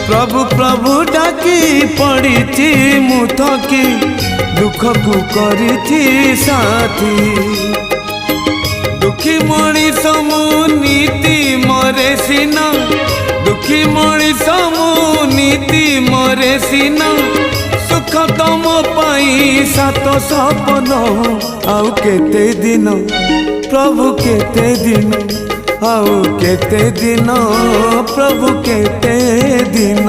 प्रभु प्रभु डाकी पड़ी मु थकी दुख को करी साथी दुखी मणिष मु नीति मरे सीना दुखी मणिष मु नीति मरे सीना सुख तम पाई सात सपन आउ केते दिन प्रभु केते दिन आउ केते दिन प्रभु केते दिन।